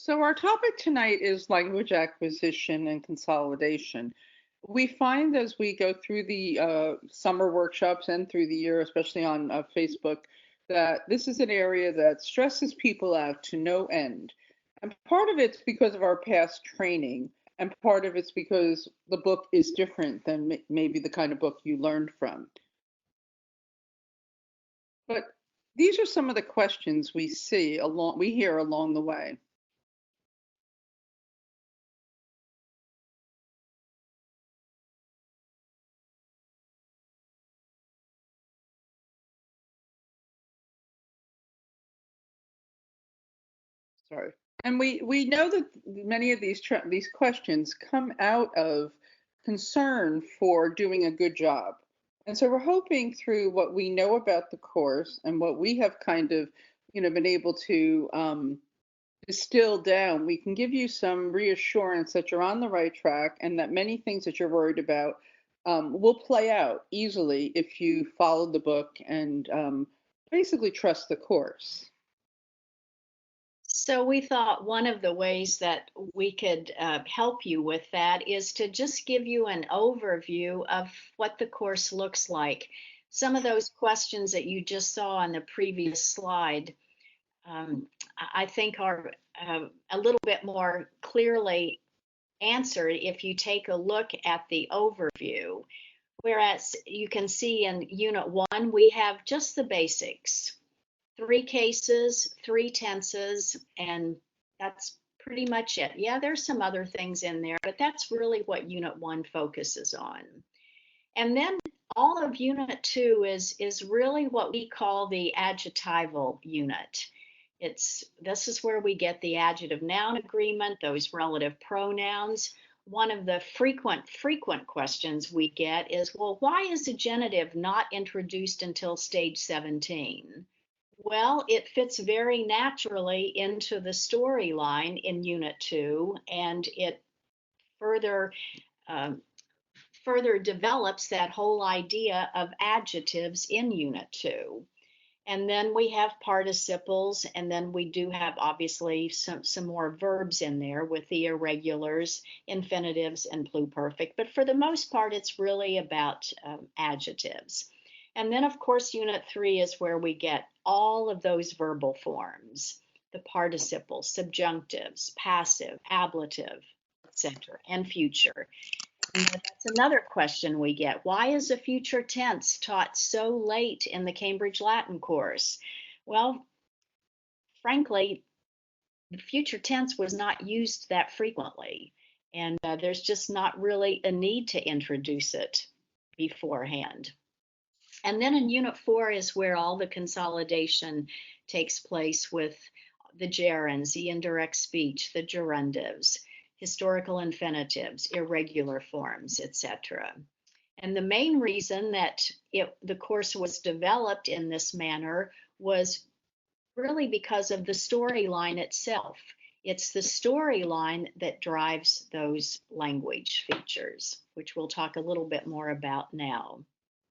So our topic tonight is language acquisition and consolidation. We find as we go through the summer workshops and through the year, especially on Facebook, that this is an area that stresses people out to no end. And part of it's because of our past training, and part of it's because the book is different than maybe the kind of book you learned from. But these are some of the questions we hear along the way. Sorry. And we know that many of these questions come out of concern for doing a good job. And so we're hoping through what we know about the course and what we have kind of, been able to distill down, we can give you some reassurance that you're on the right track and that many things that you're worried about will play out easily if you follow the book and basically trust the course. So we thought one of the ways that we could help you with that is to just give you an overview of what the course looks like. Some of those questions that you just saw on the previous slide, I think are a little bit more clearly answered if you take a look at the overview. Whereas you can see in Unit 1, we have just the basics. 3 cases, 3 tenses, and that's pretty much it. Yeah, there's some other things in there, but that's really what Unit 1 focuses on. And then all of Unit 2 is really what we call the adjectival unit. This is where we get the adjective noun agreement, those relative pronouns. One of the frequent questions we get is, well, why is the genitive not introduced until stage 17? Well, it fits very naturally into the storyline in Unit 2, and it further further develops that whole idea of adjectives in Unit 2. And then we have participles, and then we do have obviously some more verbs in there with the irregulars, infinitives, and pluperfect. But for the most part, it's really about adjectives. And then, of course, Unit 3 is where we get all of those verbal forms, the participles, subjunctives, passive, ablative, etc., and future. And that's another question we get. Why is the future tense taught so late in the Cambridge Latin course? Well, frankly, the future tense was not used that frequently, and there's just not really a need to introduce it beforehand. And then in Unit 4 is where all the consolidation takes place with the gerunds, the indirect speech, the gerundives, historical infinitives, irregular forms, etc. And the main reason that the course was developed in this manner was really because of the storyline itself. It's the storyline that drives those language features, which we'll talk a little bit more about now.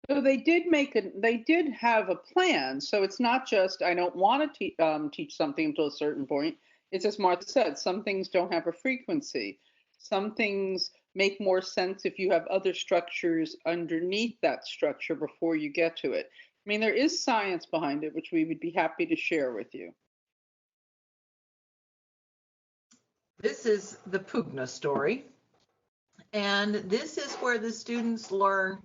So they did have a plan. So it's not just, I don't want to teach something until a certain point. It's as Martha said, some things don't have a frequency. Some things make more sense if you have other structures underneath that structure before you get to it. I mean, there is science behind it, which we would be happy to share with you. This is the Pugna story. And this is where the students learn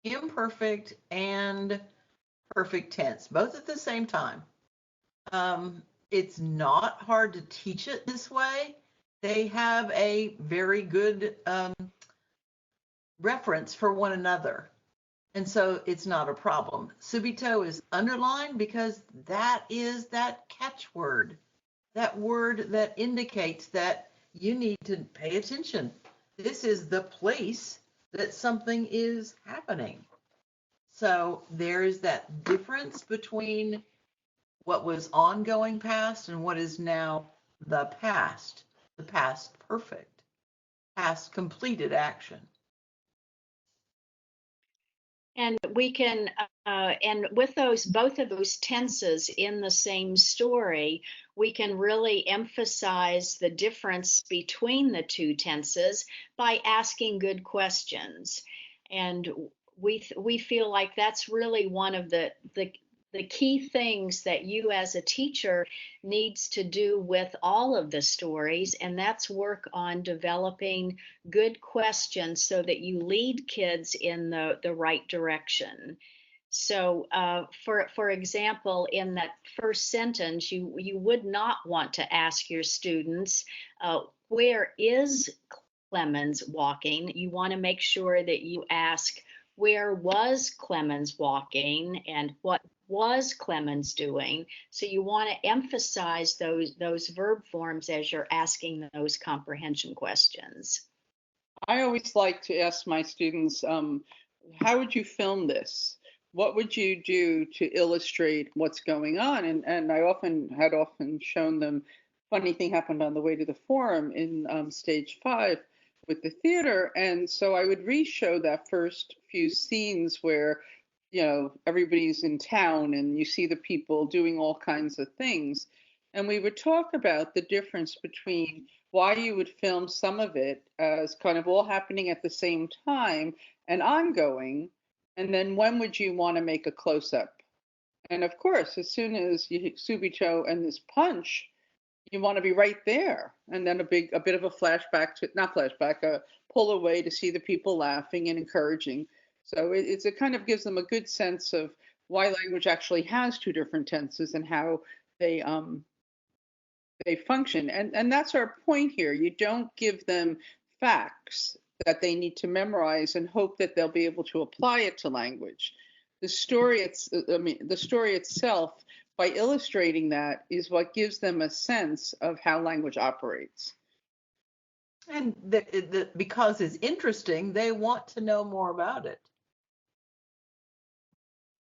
imperfect and perfect tense, both at the same time. It's not hard to teach it this way. They have a very good reference for one another. And so it's not a problem. Subito is underlined because that is that catchword, that word that indicates that you need to pay attention. This is the place that something is happening. So there is that difference between what was ongoing past and what is now the past perfect, past completed action. And we can, and with both of those tenses in the same story, we can really emphasize the difference between the two tenses by asking good questions. And we feel like that's really one of the key things that you as a teacher needs to do with all of the stories, and that's work on developing good questions so that you lead kids in the right direction. So, for example, in that first sentence, you would not want to ask your students, where is Clemens walking? You want to make sure that you ask, where was Clemens walking, and what was Clemens doing? So you want to emphasize those verb forms as you're asking those comprehension questions. I always like to ask my students, how would you film this? What would you do to illustrate what's going on? And I often shown them, funny thing happened on the way to the forum in stage 5 with the theater. And so I would re-show that first few scenes where, everybody's in town and you see the people doing all kinds of things. And we would talk about the difference between why you would film some of it as kind of all happening at the same time and ongoing, and then when would you want to make a close-up? And of course, as soon as you hit Subito and this punch, you want to be right there. And then a bit of a flashback to, not flashback, a pull away to see the people laughing and encouraging. So it kind of gives them a good sense of why language actually has two different tenses and how they function. And that's our point here. You don't give them facts that they need to memorize and hope that they'll be able to apply it to language. The story itself, by illustrating that, is what gives them a sense of how language operates. And because it's interesting, they want to know more about it.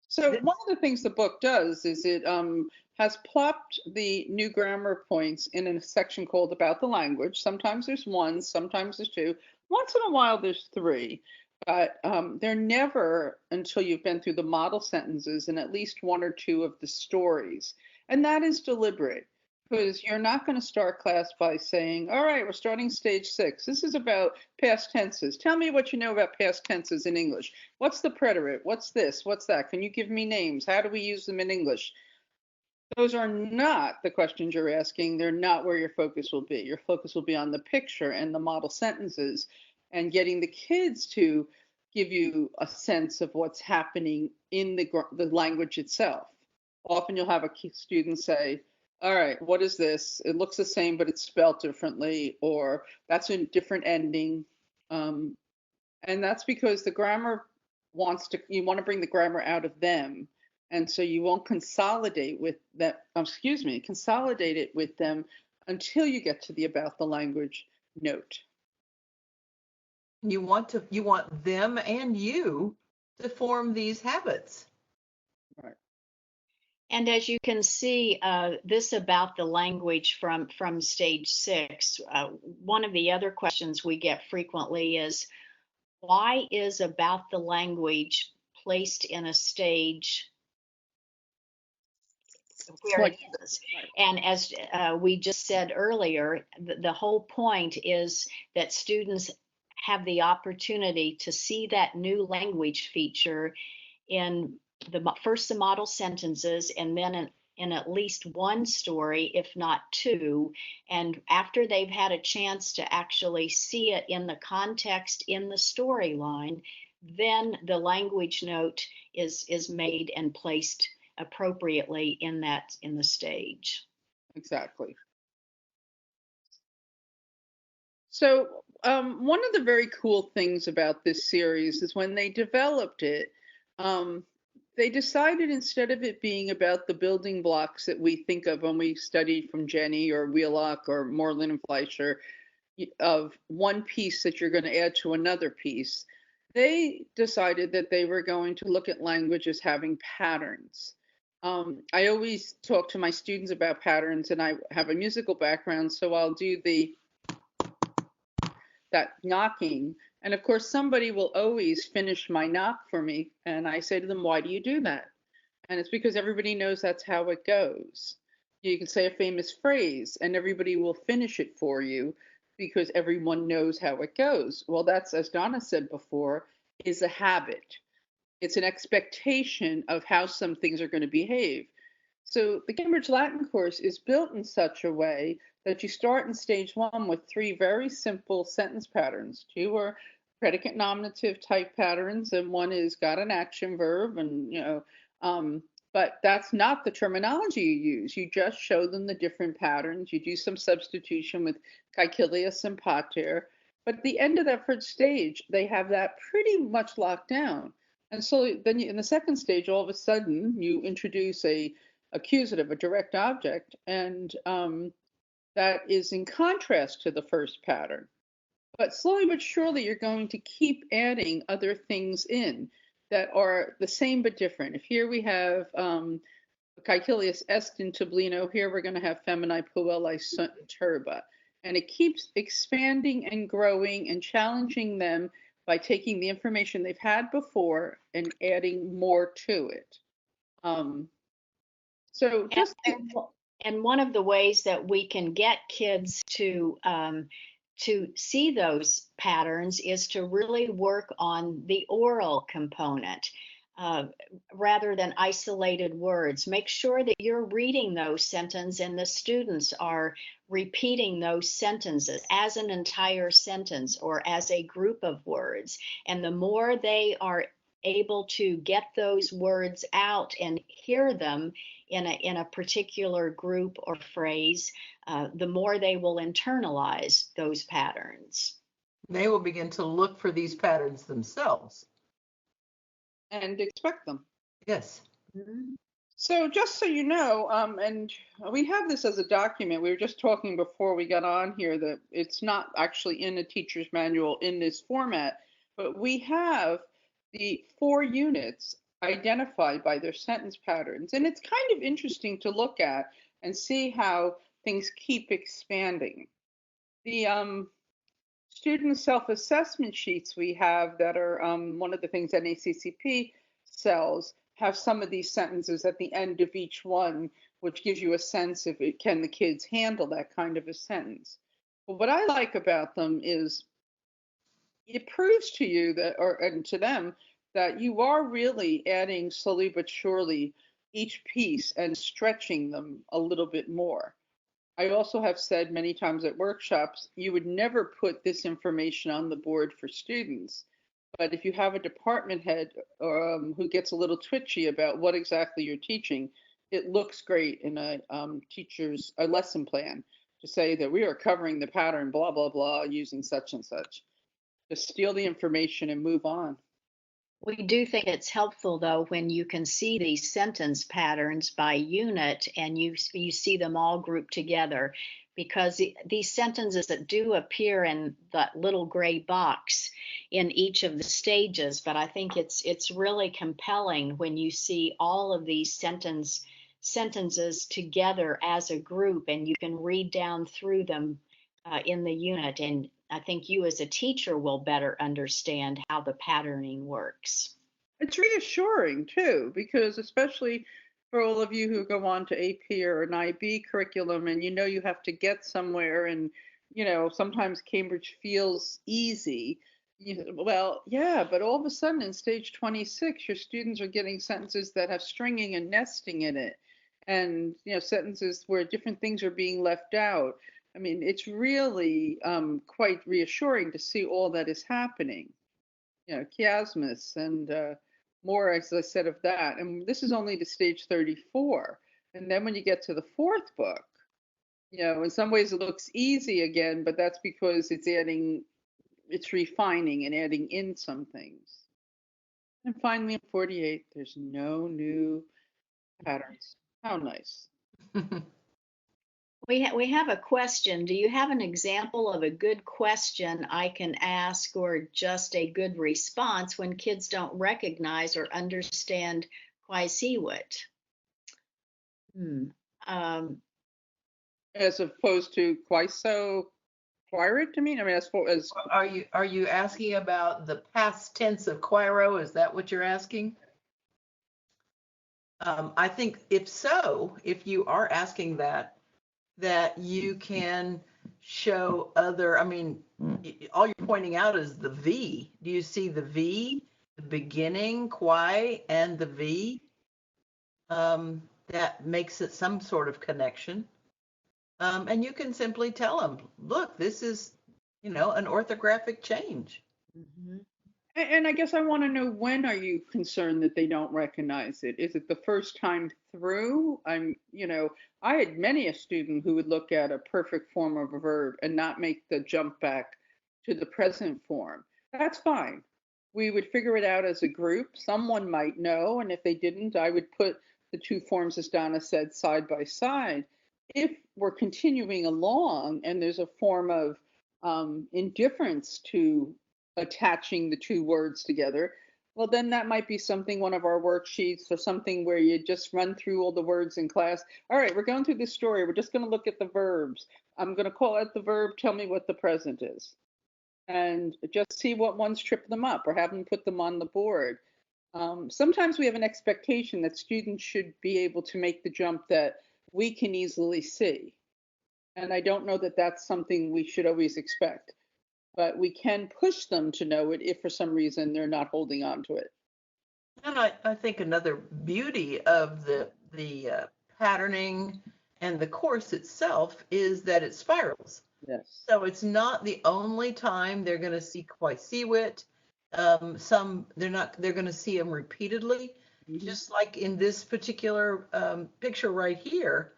So one of the things the book does is it has plopped the new grammar points in a section called About the Language. Sometimes there's one, sometimes there's two. Once in a while there's three, but they're never until you've been through the model sentences and at least one or two of the stories. And that is deliberate, because you're not going to start class by saying, all right, we're starting stage 6. This is about past tenses. Tell me what you know about past tenses in English. What's the preterite? What's this? What's that? Can you give me names? How do we use them in English? Those are not the questions you're asking. They're not where your focus will be. Your focus will be on the picture and the model sentences and getting the kids to give you a sense of what's happening in the language itself. Often you'll have a student say, all right, what is this? It looks the same, but it's spelled differently, or that's a different ending. And that's because the grammar you want to bring the grammar out of them. And so you won't consolidate consolidate it with them until you get to the about the language note. You want them and you to form these habits. Right. And as you can see, this about the language from stage 6, one of the other questions we get frequently is, why is about the language placed in a stage where it is? Right. And as we just said earlier, the whole point is that students have the opportunity to see that new language feature in the model sentences, and then in at least one story, if not two. And after they've had a chance to actually see it in the context in the storyline, then the language note is made and placed appropriately in the stage. Exactly. So one of the very cool things about this series is when they developed it, they decided, instead of it being about the building blocks that we think of when we studied from Jenny or Wheelock or Moreland and Fleischer, of one piece that you're going to add to another piece, they decided that they were going to look at language as having patterns. I always talk to my students about patterns, and I have a musical background, so I'll do that knocking. And of course, somebody will always finish my knock for me. And I say to them, why do you do that? And it's because everybody knows that's how it goes. You can say a famous phrase and everybody will finish it for you because everyone knows how it goes. Well, that's, as Donna said before, is a habit. It's an expectation of how some things are going to behave. So the Cambridge Latin course is built in such a way that you start in stage one with three very simple sentence patterns. Two are predicate nominative type patterns, and one is got an action verb, and but that's not the terminology you use. You just show them the different patterns. You do some substitution with caecilius and pater. But at the end of that first stage, they have that pretty much locked down. And so then in the second stage, all of a sudden, you introduce a accusative, a direct object, and that is in contrast to the first pattern. But slowly but surely, you're going to keep adding other things in that are the same but different. If here we have caecilius est in tublino, here we're going to have feminae puellae sunt in turba. And it keeps expanding and growing and challenging them by taking the information they've had before and adding more to it. So just and one of the ways that we can get kids to see those patterns is to really work on the oral component rather than isolated words. Make sure that you're reading those sentences and the students are repeating those sentences as an entire sentence or as a group of words. And the more they are able to get those words out and hear them in a particular group or phrase, the more they will internalize those patterns. They will begin to look for these patterns themselves. And expect them. Yes. Mm-hmm. So just so you know, and we have this as a document. We were just talking before we got on here that it's not actually in a teacher's manual in this format, but we have the 4 units identified by their sentence patterns. And it's kind of interesting to look at and see how things keep expanding. The student self-assessment sheets we have that are one of the things that NACCP sells have some of these sentences at the end of each one, which gives you a sense of it, can the kids handle that kind of a sentence. But what I like about them is it proves to you that, and to them, that you are really adding slowly but surely each piece and stretching them a little bit more. I also have said many times at workshops, you would never put this information on the board for students. But if you have a department head who gets a little twitchy about what exactly you're teaching, it looks great in a teacher's a lesson plan to say that we are covering the pattern, blah, blah, blah, using such and such. Just steal the information and move on. We do think it's helpful, though, when you can see these sentence patterns by unit and you see them all grouped together, because these sentences that do appear in that little gray box in each of the stages, but I think it's really compelling when you see all of these sentences together as a group and you can read down through them in the unit, and I think you as a teacher will better understand how the patterning works. It's reassuring too, because especially for all of you who go on to AP or an IB curriculum and you have to get somewhere and sometimes Cambridge feels easy. Well, yeah, but all of a sudden in stage 26, your students are getting sentences that have stringing and nesting in it, and sentences where different things are being left out. I mean, it's really quite reassuring to see all that is happening. Chiasmus and more, as I said, of that. And this is only to stage 34. And then when you get to the 4th book, in some ways it looks easy again, but that's because it's refining and adding in some things. And finally, in 48, there's no new patterns. How nice. We have a question. Do you have an example of a good question I can ask or just a good response when kids don't recognize or understand quaesivat? As opposed to quaiso quairit to me? I mean, as Are you asking about the past tense of quairo? Is that what you're asking? I think if you are asking that, that you can show other, I mean, all you're pointing out is the V. Do you see the V, the beginning, quai, and the V? That makes it some sort of connection. And you can simply tell them, look, this is, an orthographic change. Mm-hmm. And I guess I want to know, when are you concerned that they don't recognize it? Is it the first time through? I had many a student who would look at a perfect form of a verb and not make the jump back to the present form. That's fine. We would figure it out as a group. Someone might know, and if they didn't, I would put the two forms, as Donna said, side by side. If we're continuing along and there's a form of indifference to attaching the two words together, well, then that might be something, one of our worksheets or something where you just run through all the words in class. All right, we're going through this story. We're just going to look at the verbs. I'm going to call out the verb. Tell me what the present is. And just see what ones trip them up, or have them put them on the board. Sometimes we have an expectation that students should be able to make the jump that we can easily see. And I don't know that that's something we should always expect, but we can push them to know it if for some reason they're not holding on to it. And I think another beauty of the patterning and the course itself is that it spirals. Yes. So it's not the only time they're going to see quite Seawit. They're going to see them repeatedly. Mm-hmm. Just like in this particular picture right here,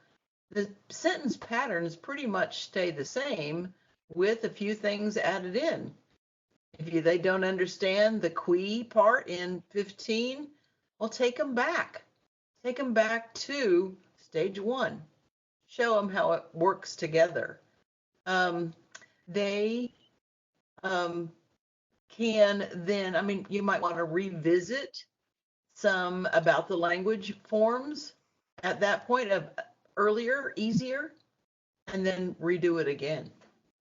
the sentence patterns pretty much stay the same with a few things added in. If they don't understand the qui part in 15, well, take them back. Take them back to stage 1. Show them how it works together. They can then, you might want to revisit some about the language forms at that point of earlier, easier, and then redo it again.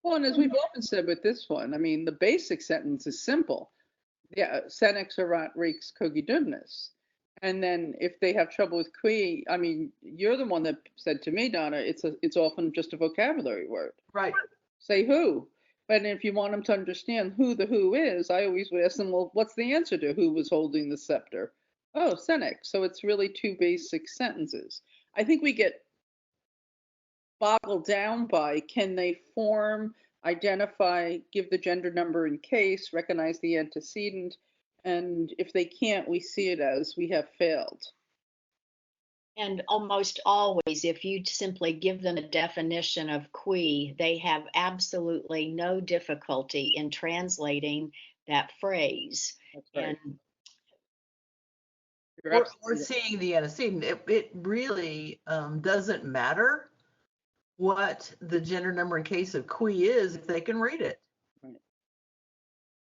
Well, and as we've often said with this one, the basic sentence is simple. Yeah, senex erat rex cogidubnis. And then if they have trouble with qui, you're the one that said to me, Donna, it's often just a vocabulary word. Right. Say who. But if you want them to understand who the who is, I always would ask them, well, what's the answer to who was holding the scepter? Oh, senex. So it's really two basic sentences. I think we get boggled down by, can they form, identify, give the gender number in case, recognize the antecedent, and if they can't, we see it as we have failed. And almost always, if you simply give them a definition of qui, they have absolutely no difficulty in translating that phrase. That's right. And Or seeing the antecedent. It really doesn't matter what the gender number in case of qui is if they can read it. Right.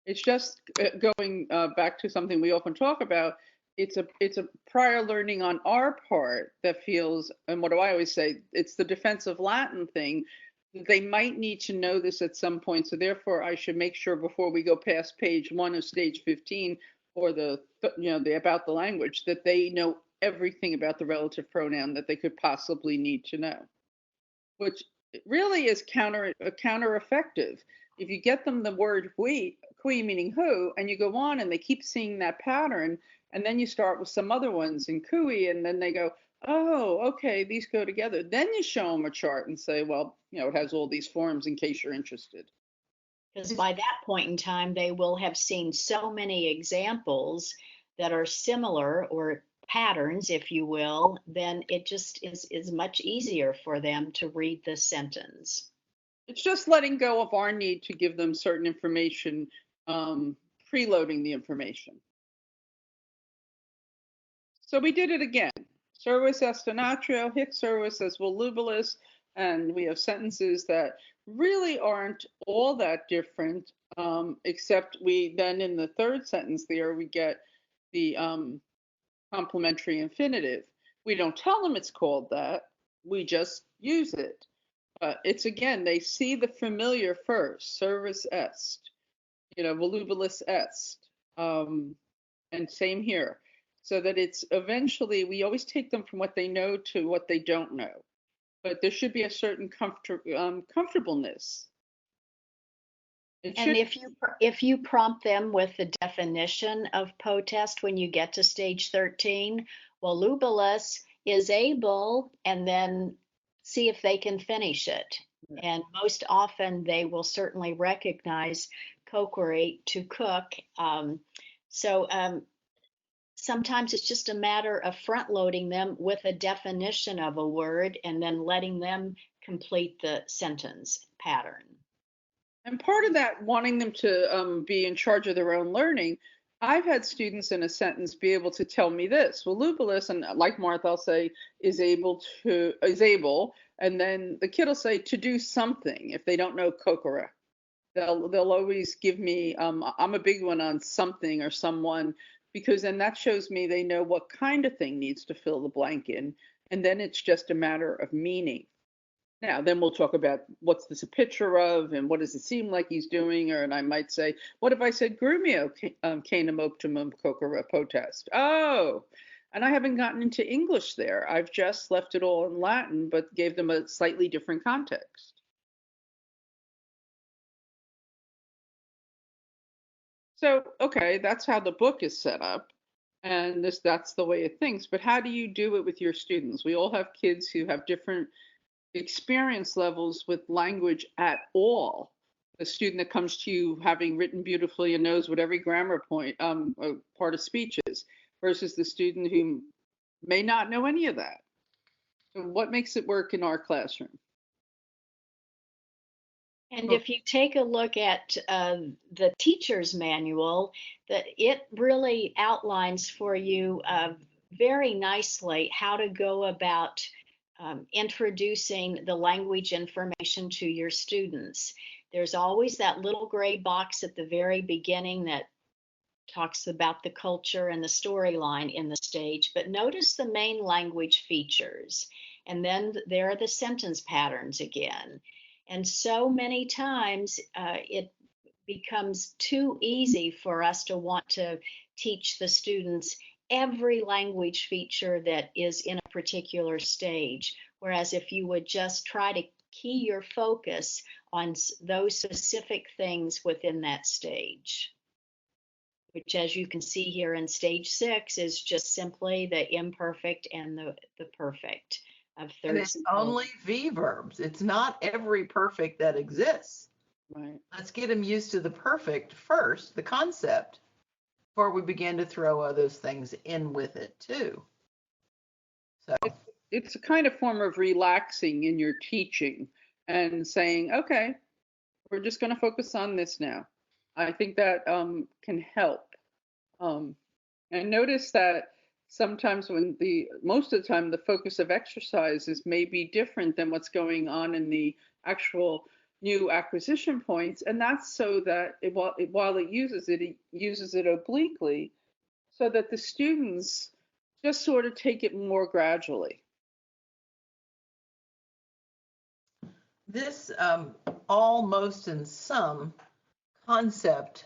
It's just going back to something we often talk about. It's a prior learning on our part that feels, and what do I always say? It's the defensive Latin thing. They might need to know this at some point, so therefore I should make sure before we go past page 1 of stage 15 or the about the language, that they know everything about the relative pronoun that they could possibly need to know, which really is counter effective. If you get them the word qui meaning who, and you go on and they keep seeing that pattern, and then you start with some other ones in cui, and then they go, oh, okay, these go together. Then you show them a chart and say, well, it has all these forms in case you're interested. Because by that point in time, they will have seen so many examples that are similar, or patterns, if you will, then it just is much easier for them to read the sentence. It's just letting go of our need to give them certain information, preloading the information. So we did it again. Servus est natrio, hic servus est volubilis, and we have sentences that really aren't all that different, except we then in the third sentence there, we get the complementary infinitive. We don't tell them it's called that. We just use it. It's again, they see the familiar first, servus est, volubilis est, and same here. so that it's eventually, we always take them from what they know to what they don't know. But there should be a certain comfortableness. It And should. if you prompt them with the definition of protest when you get to stage 13, voluptuous is able, and then see if they can finish it. And most often they will certainly recognize coquerate, to cook. So sometimes it's just a matter of front loading them with a definition of a word and then letting them complete the sentence pattern. And part of that, wanting them to be in charge of their own learning, I've had students in a sentence be able to tell me this. Well, lupulus, and like Martha, I'll say is able, and then the kid will say to do something if they don't know kokora. They'll always give me. I'm a big one on something or someone, because then that shows me they know what kind of thing needs to fill the blank in, and then it's just a matter of meaning. Now, then we'll talk about what's this a picture of, and what does it seem like he's doing, and I might say, what if I said grumio canum optimum cocora potest? Oh, and I haven't gotten into English there. I've just left it all in Latin, but gave them a slightly different context. So, okay, that's how the book is set up, and that's the way it thinks. But how do you do it with your students? We all have kids who have different experience levels with language at all. A student that comes to you having written beautifully and knows what every grammar point, part of speech is, versus the student who may not know any of that. So what makes it work in our classroom? And if you take a look at the teacher's manual, that it really outlines for you very nicely how to go about introducing the language information to your students. There's always that little gray box at the very beginning that talks about the culture and the storyline in the stage, but notice the main language features. And then there are the sentence patterns again. And so many times it becomes too easy for us to want to teach the students every language feature that is in a particular stage. Whereas if you would just try to key your focus on those specific things within that stage, which, as you can see here in stage 6, is just simply the imperfect and the perfect of third. And it's only V verbs. It's not every perfect that exists. Right. Let's get them used to the perfect first, the concept, before we begin to throw other things in with it too. So it's a kind of form of relaxing in your teaching and saying, okay, we're just going to focus on this now. I think that can help. And notice that sometimes most of the time, the focus of exercises may be different than what's going on in the actual new acquisition points. And that's so that while it uses it obliquely, so that the students just sort of take it more gradually. This almost in some concept,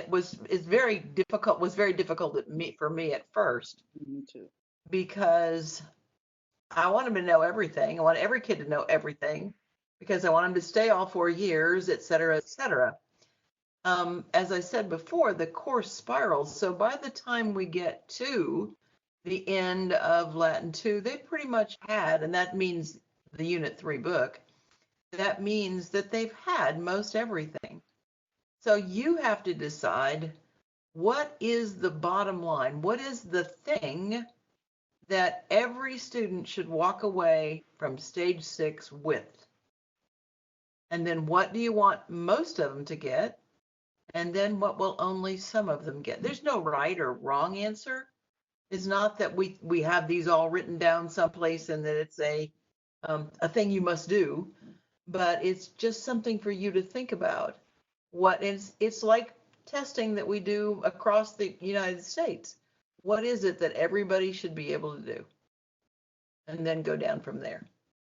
was very difficult for me at first. Me too. Because I want them to know everything. I want every kid to know everything because I want them to stay all 4 years, et cetera, et cetera. As I said before, the course spirals. So by the time we get to the end of Latin 2, they pretty much had, and that means the Unit 3 book, that means that they've had most everything. So you have to decide, what is the bottom line? What is the thing that every student should walk away from stage 6 with? And then what do you want most of them to get? And then what will only some of them get? There's no right or wrong answer. It's not that we have these all written down someplace and that it's a thing you must do, but it's just something for you to think about. It's like testing that we do across the United States. What is it that everybody should be able to do? And then go down from there.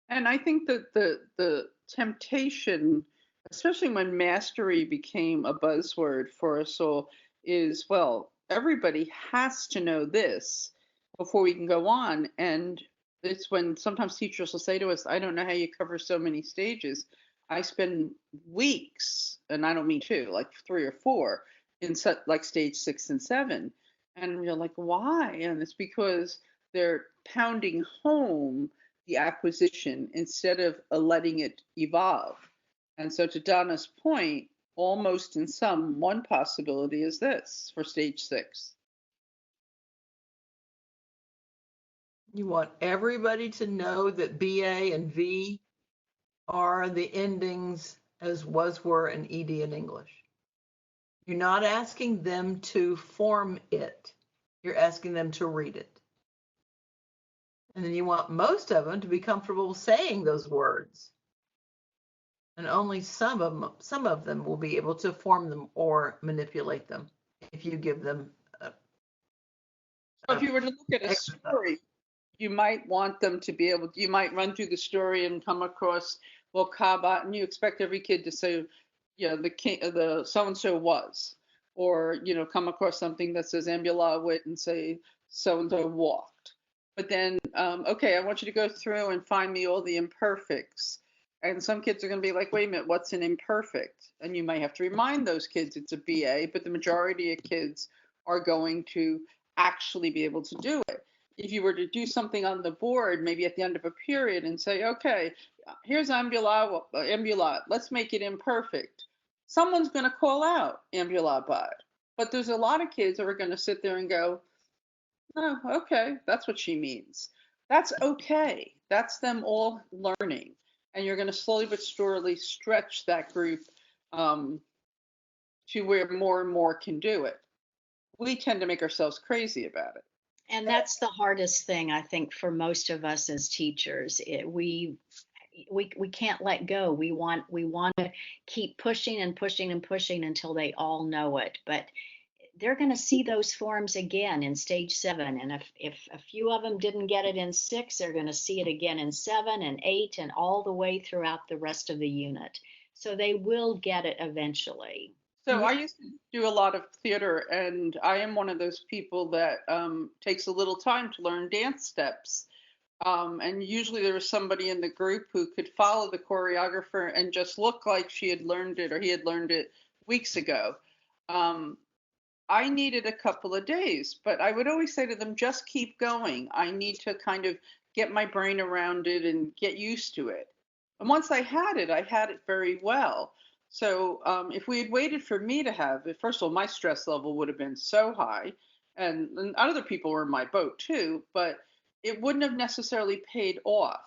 And I think that the temptation, especially when mastery became a buzzword for us all, is, well, everybody has to know this before we can go on. And it's when sometimes teachers will say to us, I don't know how you cover so many stages. I spend weeks, and I don't mean two, like 3 or 4 in like stage 6 and 7. And you're like, why? And it's because they're pounding home the acquisition instead of letting it evolve. And so to Donna's point, almost in some, one possibility is this for stage 6. You want everybody to know that BA and V are the endings as was, were, and ED in English. You're not asking them to form it. You're asking them to read it. And then you want most of them to be comfortable saying those words. And only some of them will be able to form them or manipulate them if you give them So if you were to look at a story, you might want them to be able, you might run through the story and come across, well, Kaba, and you expect every kid to say, the king, the so-and-so was, or, come across something that says ambula wit and say so-and-so walked. But then, okay, I want you to go through and find me all the imperfects. And some kids are going to be like, wait a minute, what's an imperfect? And you might have to remind those kids it's a BA, but the majority of kids are going to actually be able to do it. If you were to do something on the board, maybe at the end of a period, and say, okay, here's ambula, let's make it imperfect. Someone's going to call out ambula bud. But there's a lot of kids that are going to sit there and go, oh, okay, that's what she means. That's okay. That's them all learning. And you're going to slowly but surely stretch that group to where more and more can do it. We tend to make ourselves crazy about it. And that's the hardest thing, I think, for most of us as teachers. We can't let go. We want to keep pushing and pushing and pushing until they all know it. But they're going to see those forms again in stage 7. And if a few of them didn't get it in 6, they're going to see it again in 7 and 8 and all the way throughout the rest of the unit. So they will get it eventually. So I used to do a lot of theater, and I am one of those people that takes a little time to learn dance steps. And usually there was somebody in the group who could follow the choreographer and just look like she had learned it or he had learned it weeks ago. I needed a couple of days, but I would always say to them, just keep going. I need to kind of get my brain around it and get used to it. And once I had it very well. So if we had waited for me to have it, first of all, my stress level would have been so high, and other people were in my boat too, but it wouldn't have necessarily paid off.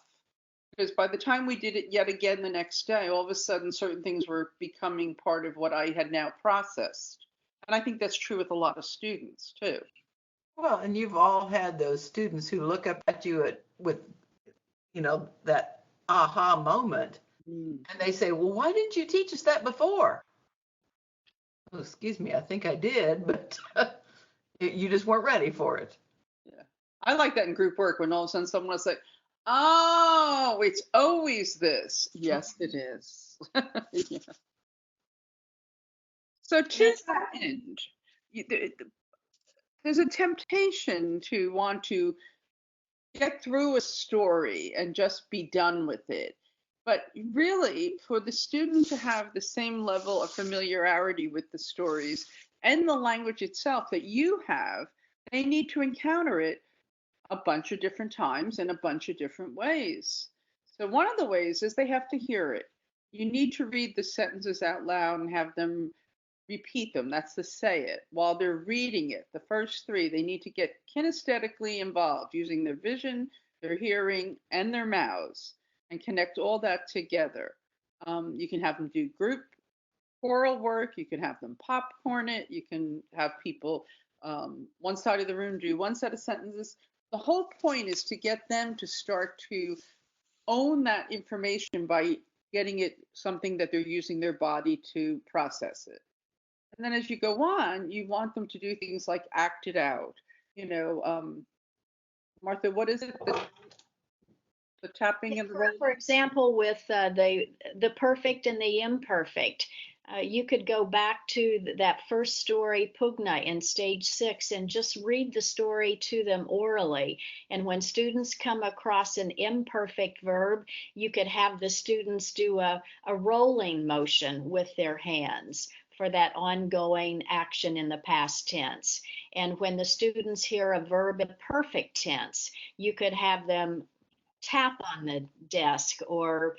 Because by the time we did it yet again the next day, all of a sudden certain things were becoming part of what I had now processed. And I think that's true with a lot of students too. Well, and you've all had those students who look up at you with, that aha moment, and they say, well, why didn't you teach us that before? Well, excuse me, I think I did, but you just weren't ready for it. Yeah. I like that in group work when all of a sudden someone will say, oh, it's always this. Yes, it is. Yeah. So to that end, there's a temptation to want to get through a story and just be done with it. But really, for the student to have the same level of familiarity with the stories and the language itself that you have, they need to encounter it a bunch of different times in a bunch of different ways. So one of the ways is they have to hear it. You need to read the sentences out loud and have them repeat them. That's the say it. While they're reading it, the first 3, they need to get kinesthetically involved using their vision, their hearing, and their mouths and connect all that together. You can have them do group choral work. You can have them popcorn it. You can have people one side of the room do one set of sentences. The whole point is to get them to start to own that information by getting it something that they're using their body to process it. And then as you go on, you want them to do things like act it out. Martha, what is it? The tapping and the For, rolling? for example, with the perfect and the imperfect, you could go back to that first story, Pugna, in stage 6, and just read the story to them orally. And when students come across an imperfect verb, you could have the students do a rolling motion with their hands for that ongoing action in the past tense. And when the students hear a verb in perfect tense, you could have them tap on the desk or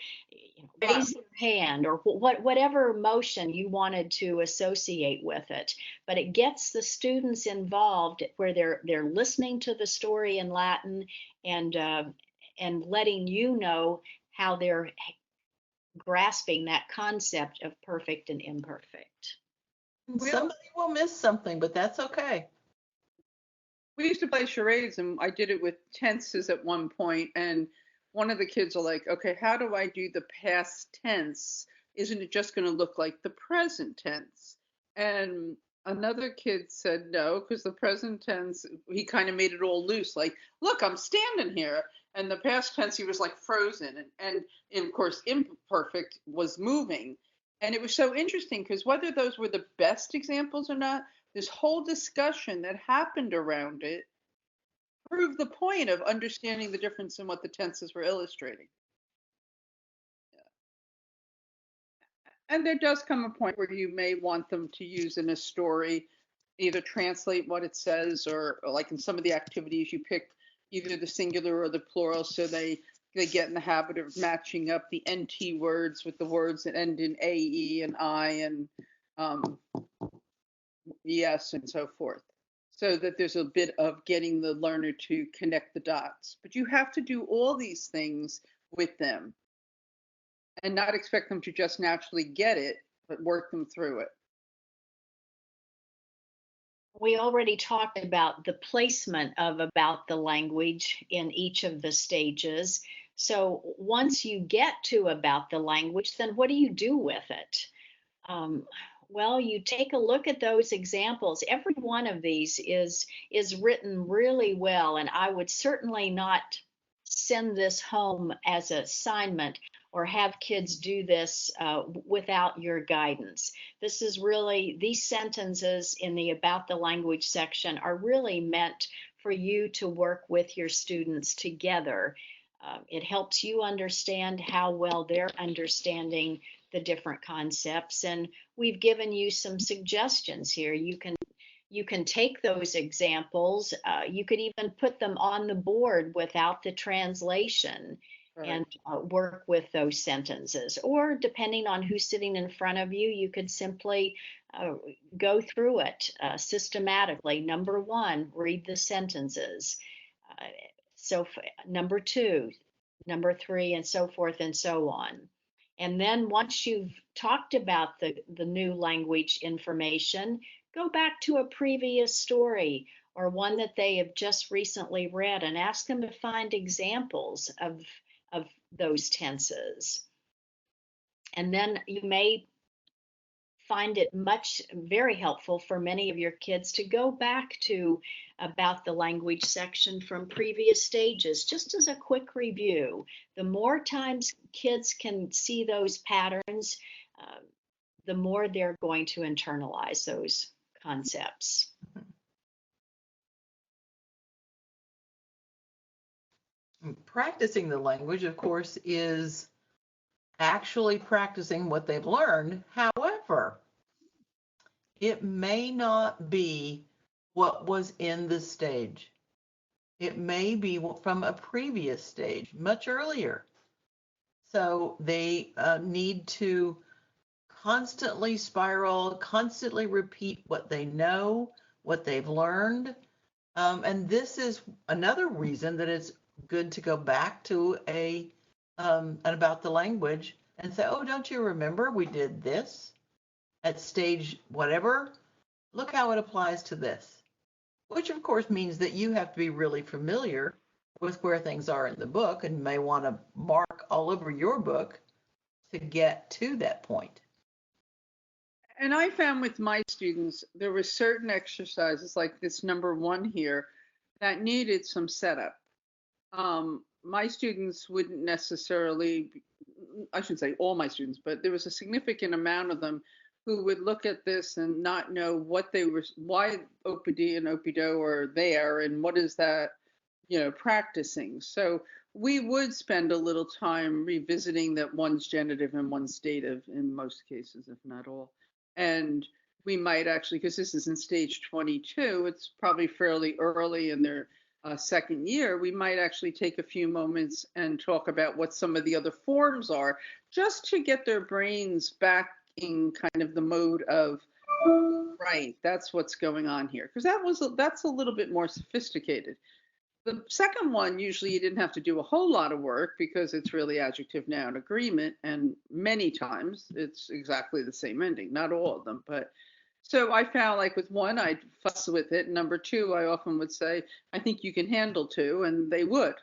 raise their hand or whatever motion you wanted to associate with it. But it gets the students involved where they're listening to the story in Latin and letting you know how they're grasping that concept of perfect and imperfect. Somebody will miss something, but that's okay. We used to play charades, and I did it with tenses at one point, and one of the kids are like, okay, how do I do the past tense? Isn't it just going to look like the present tense? And another kid said no, because the present tense, he kind of made it all loose, like, look, I'm standing here. And the past tense, he was like frozen. And of course, imperfect was moving. And it was so interesting because whether those were the best examples or not, this whole discussion that happened around it proved the point of understanding the difference in what the tenses were illustrating. And there does come a point where you may want them to use in a story, either translate what it says or like in some of the activities you pick either the singular or the plural, so they get in the habit of matching up the NT words with the words that end in AE and I and ES and so forth, so that there's a bit of getting the learner to connect the dots. But you have to do all these things with them and not expect them to just naturally get it, but work them through it. We already talked about the placement of about the language in each of the stages. So once you get to about the language, then what do you do with it? Well, you take a look at those examples. Every one of these is written really well, and I would certainly not send this home as an assignment or have kids do this without your guidance. This is really, these sentences in the about the language section are really meant for you to work with your students together. It helps you understand how well they're understanding the different concepts, and we've given you some suggestions here. You can take those examples. You could even put them on the board without the translation. Right. And work with those sentences. Or depending on who's sitting in front of you, you could simply go through it systematically. Number 1, read the sentences. So number 2, number 3, and so forth and so on. And then once you've talked about the new language information, go back to a previous story or one that they have just recently read and ask them to find examples of those tenses. And then you may find it very helpful for many of your kids to go back to about the language section from previous stages, just as a quick review. The more times kids can see those patterns, the more they're going to internalize those concepts. Practicing the language, of course, is actually practicing what they've learned. However, it may not be what was in the stage. It may be from a previous stage, much earlier. So they need to constantly spiral, constantly repeat what they know, what they've learned. And this is another reason that it's good to go back to an about the language and say, oh, don't you remember we did this at stage whatever? Look how it applies to this. Which of course means that you have to be really familiar with where things are in the book and may want to mark all over your book to get to that point. And I found with my students, there were certain exercises like this number 1 here that needed some setup. My students wouldn't necessarily, I shouldn't say all my students, but there was a significant amount of them who would look at this and not know what they were, why OPD and OPDO are there, and what is that, practicing. So we would spend a little time revisiting that one's genitive and one's dative in most cases, if not all. And we might actually, because this is in stage 22, it's probably fairly early in their second year, we might actually take a few moments and talk about what some of the other forms are, just to get their brains back in kind of the mode of, right, that's what's going on here. Because that's a little bit more sophisticated. The second one, usually you didn't have to do a whole lot of work because it's really adjective, noun, agreement, and many times it's exactly the same ending. Not all of them, but so I found like with one, I'd fuss with it. Number two, I often would say, I think you can handle two, and they would.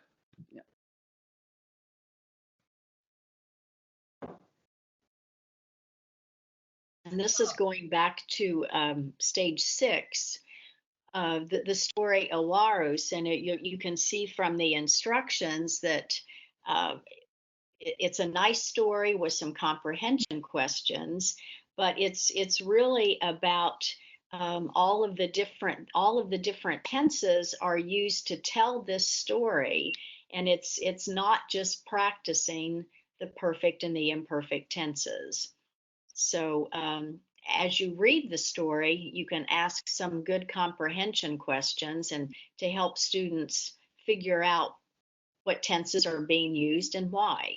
Yeah. And this is going back to stage 6. The story Alarus, and you can see from the instructions that it's a nice story with some comprehension questions, but it's really about all of the different tenses are used to tell this story, and it's not just practicing the perfect and the imperfect tenses. So as you read the story, you can ask some good comprehension questions and to help students figure out what tenses are being used and why.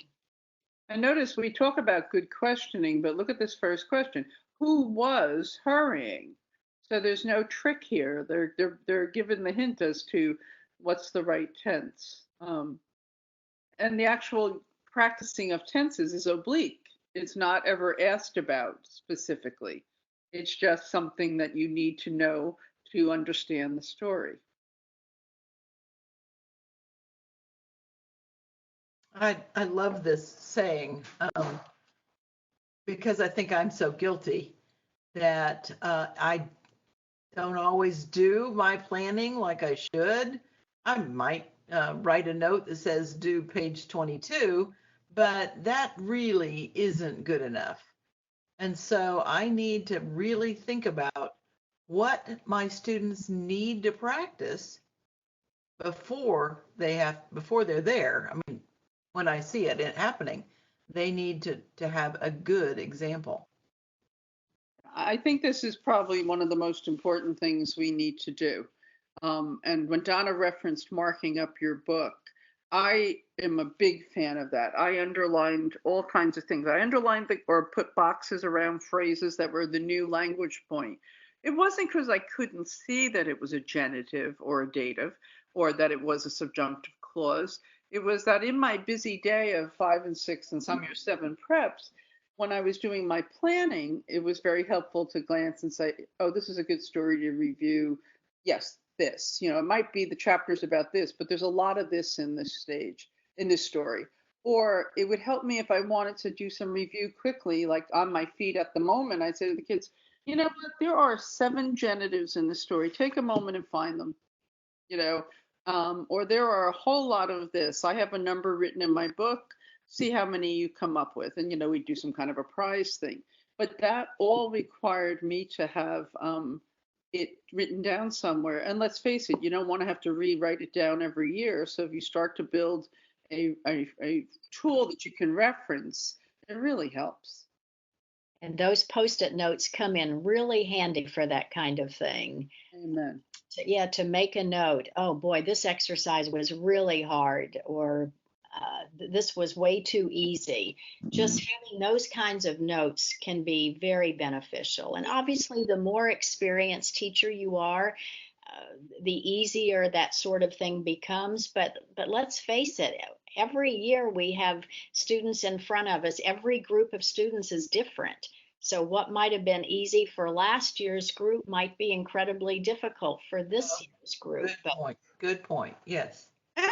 And notice we talk about good questioning, but look at this first question. Who was hurrying? So there's no trick here. They're given the hint as to what's the right tense. And the actual practicing of tenses is oblique. It's not ever asked about specifically. It's just something that you need to know to understand the story. I love this saying because I think I'm so guilty that I don't always do my planning like I should. I might write a note that says do page 22, but that really isn't good enough. And so I need to really think about what my students need to practice before they're there. I mean, when I see it happening, they need to have a good example. I think this is probably one of the most important things we need to do. And when Donna referenced marking up your book, I am a big fan of that. I underlined all kinds of things. I underlined or put boxes around phrases that were the new language point. It wasn't because I couldn't see that it was a genitive or a dative or that it was a subjunctive clause. It was that in my busy day of 5 and 6 and some year 7 preps, when I was doing my planning, it was very helpful to glance and say, oh, this is a good story to review. Yes, this. It might be the chapters about this, but there's a lot of this in this stage, in this story. Or it would help me if I wanted to do some review quickly, like on my feet at the moment. I'd say to the kids, you know what, there are 7 genitives in the story. Take a moment and find them, or there are a whole lot of this. I have a number written in my book. See how many you come up with. And, we do some kind of a prize thing. But that all required me to have it written down somewhere. And let's face it, you don't want to have to rewrite it down every year. So if you start to build a tool that you can reference, it really helps. And those Post-it notes come in really handy for that kind of thing. Amen. To make a note. Oh boy, this exercise was really hard, or this was way too easy. Just having those kinds of notes can be very beneficial. And obviously, the more experienced teacher you are, the easier that sort of thing becomes. But let's face it, every year we have students in front of us. Every group of students is different. So what might have been easy for last year's group might be incredibly difficult for this year's group. Good point. Yes.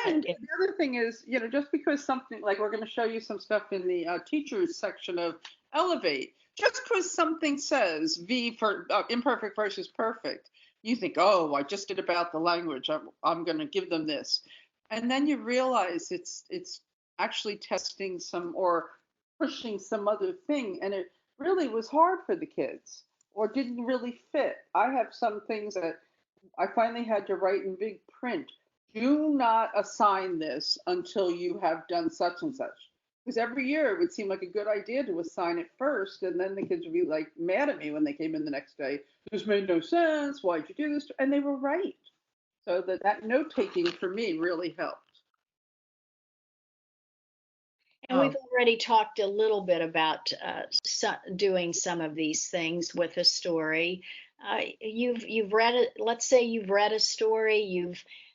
And the other thing is, just because something like we're going to show you some stuff in the teachers section of Elevate, just because something says V for imperfect versus perfect, you think, oh, I just did about the language. I'm going to give them this. And then you realize it's actually testing some or pushing some other thing, and it really was hard for the kids or didn't really fit. I have some things that I finally had to write in big print. Do not assign this until you have done such and such. Because every year it would seem like a good idea to assign it first, and then the kids would be like mad at me when they came in the next day. This made no sense. Why'd you do this? And they were right. So that note taking for me really helped. And we've already talked a little bit about doing some of these things with a story. You've read it. Let's say you've read a story.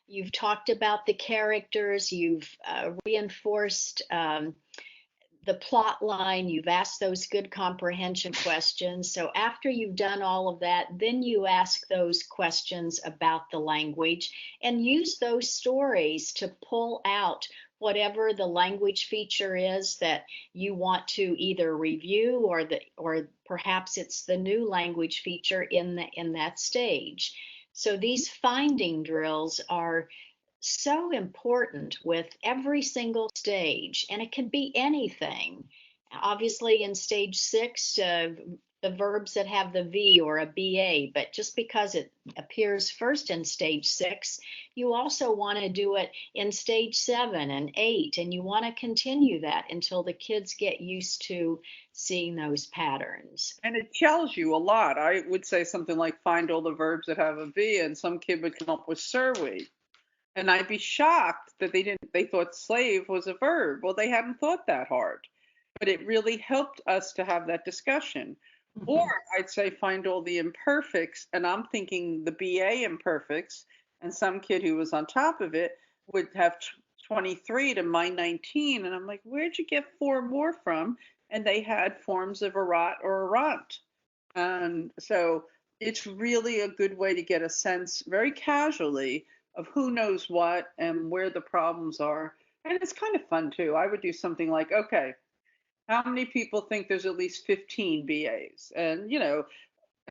You've talked about the characters. You've reinforced the plot line. You've asked those good comprehension questions. So after you've done all of that, then you ask those questions about the language and use those stories to pull out whatever the language feature is that you want to either review, or perhaps it's the new language feature in that stage. So these finding drills are so important with every single stage, and it can be anything. Obviously, in stage 6, the verbs that have the V or a BA, but just because it appears first in stage 6, you also want to do it in stage 7 and 8, and you want to continue that until the kids get used to seeing those patterns. And it tells you a lot. I would say something like find all the verbs that have a V, and some kid would come up with survey. And I'd be shocked that they thought slave was a verb. Well, they hadn't thought that hard. But it really helped us to have that discussion. Mm-hmm. Or I'd say find all the imperfects, and I'm thinking the BA imperfects, and some kid who was on top of it would have 23 to my 19, and I'm like, where'd you get 4 more from? And they had forms of erat or erant. And so it's really a good way to get a sense very casually of who knows what and where the problems are. And it's kind of fun too. I would do something like, okay, how many people think there's at least 15 BAs? And,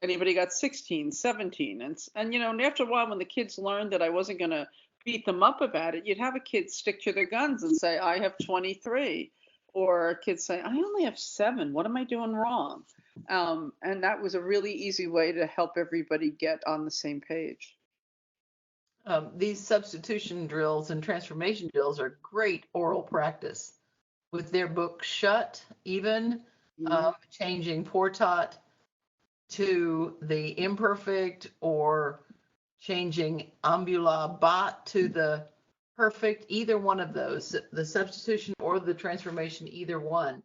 anybody got 16, 17? And after a while, when the kids learned that I wasn't going to beat them up about it, you'd have a kid stick to their guns and say, I have 23. Or a kid say, I only have 7. What am I doing wrong? And that was a really easy way to help everybody get on the same page. These substitution drills and transformation drills are great oral practice. With their book shut, even changing portat to the imperfect, or changing ambulabat to the perfect, either one of those, the substitution or the transformation, either one.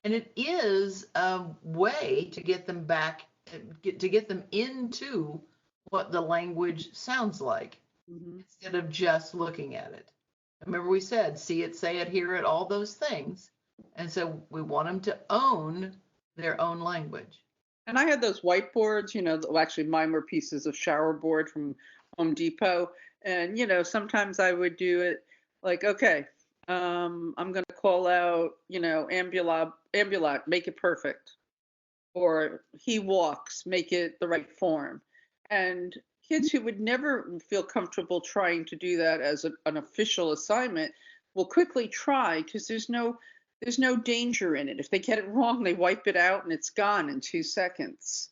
And it is a way to get them back, to get them into what the language sounds like, instead of just looking at it. Remember we said, see it, say it, hear it, all those things. And so we want them to own their own language. And I had those whiteboards, actually mine were pieces of shower board from Home Depot. And, sometimes I would do it like, okay, I'm going to call out, ambulat, make it perfect. Or he walks, make it the right form. And kids who would never feel comfortable trying to do that as an official assignment will quickly try, because there's no danger in it. If they get it wrong, they wipe it out and it's gone in 2 seconds.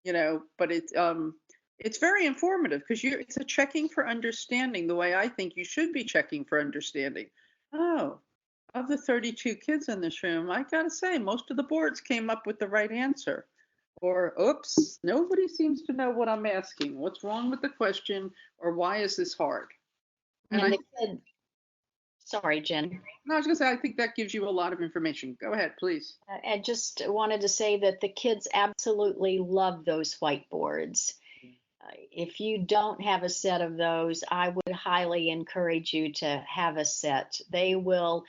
But it's very informative, because it's a checking for understanding the way I think you should be checking for understanding. Oh, of the 32 kids in this room, I gotta say, most of the boards came up with the right answer. Or, oops, nobody seems to know what I'm asking. What's wrong with the question? Or why is this hard? Sorry, Jen. No, I was gonna say, I think that gives you a lot of information. Go ahead, please. I just wanted to say that the kids absolutely love those whiteboards. If you don't have a set of those, I would highly encourage you to have a set. They will,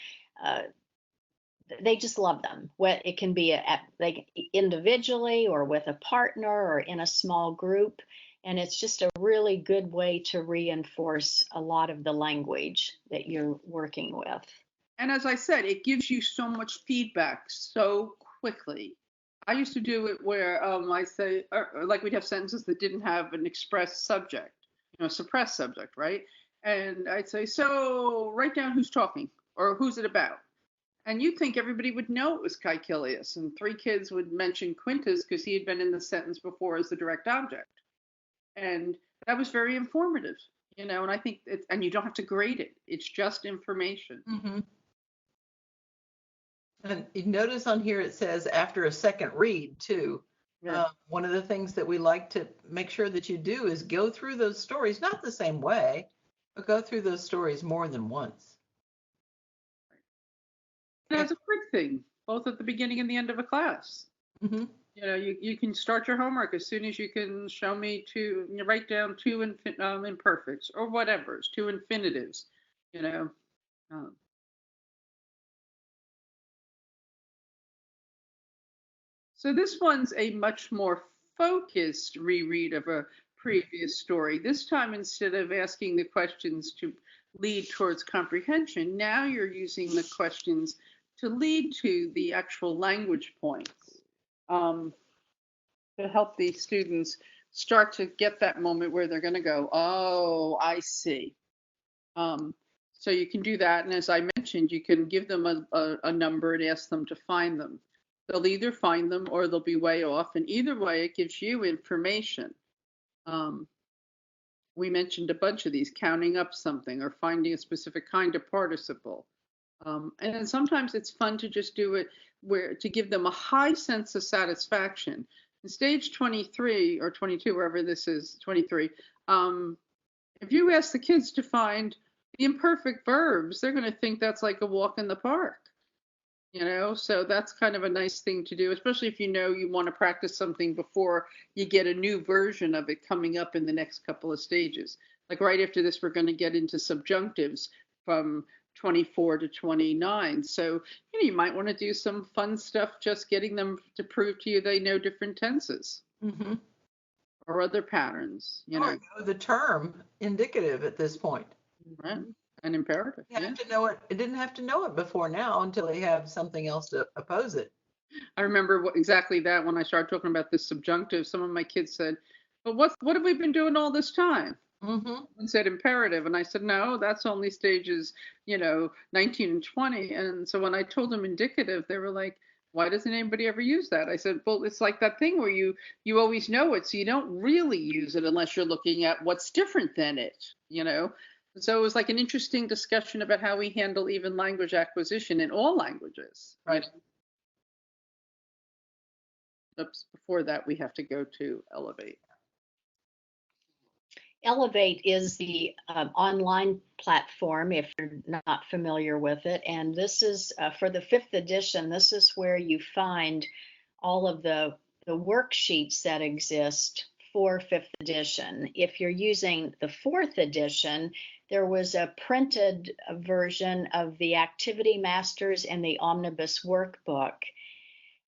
they just love them. It can be like individually or with a partner or in a small group. And it's just a really good way to reinforce a lot of the language that you're working with. And as I said, it gives you so much feedback so quickly. I used to do it where I say, like we'd have sentences that didn't have an express subject, suppressed subject, right? And I'd say, so write down who's talking or who's it about. And you'd think everybody would know it was Caecilius, and three kids would mention Quintus because he had been in the sentence before as the direct object. And that was very informative, and I think and you don't have to grade it. It's just information. Mm-hmm. And you notice on here it says after a second read too. Yeah. One of the things that we like to make sure that you do is go through those stories, not the same way, but go through those stories more than once. And it's a quick thing, both at the beginning and the end of a class. Mm-hmm. You can start your homework as soon as you can show me write down two imperfects or whatever, two infinitives, you know. Um, so this one's a much more focused reread of a previous story. This time, instead of asking the questions to lead towards comprehension, now you're using the questions to lead to the actual language points. To help these students start to get that moment where they're going to go, oh, I see. So you can do that. And as I mentioned, you can give them a number and ask them to find them. They'll either find them or they'll be way off. And either way, it gives you information. We mentioned a bunch of these, counting up something or finding a specific kind of participle. And then sometimes it's fun to just do it to give them a high sense of satisfaction. In stage 23 or 22, wherever this is, 23, if you ask the kids to find the imperfect verbs, they're going to think that's like a walk in the park. So that's kind of a nice thing to do, especially if you want to practice something before you get a new version of it coming up in the next couple of stages. Like right after this, we're going to get into subjunctives from 24 to 29. So, you might want to do some fun stuff, just getting them to prove to you they know different tenses. Mm-hmm. Or other patterns, Or the term indicative at this point. Right. And imperative. You have to know it. It didn't have to know it before now until they have something else to oppose it. I remember exactly that when I started talking about this subjunctive. Some of my kids said, "But what have we been doing all this time?" Mm-hmm. And said imperative, and I said, "No, that's only stages, 19 and 20." And so when I told them indicative, they were like, "Why doesn't anybody ever use that?" I said, "Well, it's like that thing where you always know it, so you don't really use it unless you're looking at what's different than it. So it was like an interesting discussion about how we handle even language acquisition in all languages. Right. Oops, before that, we have to go to Elevate. Elevate is the online platform, if you're not familiar with it. And this is for the 5th edition, this is where you find all of the worksheets that exist for 5th edition. If you're using the 4th edition, there was a printed version of the Activity Masters and the Omnibus Workbook.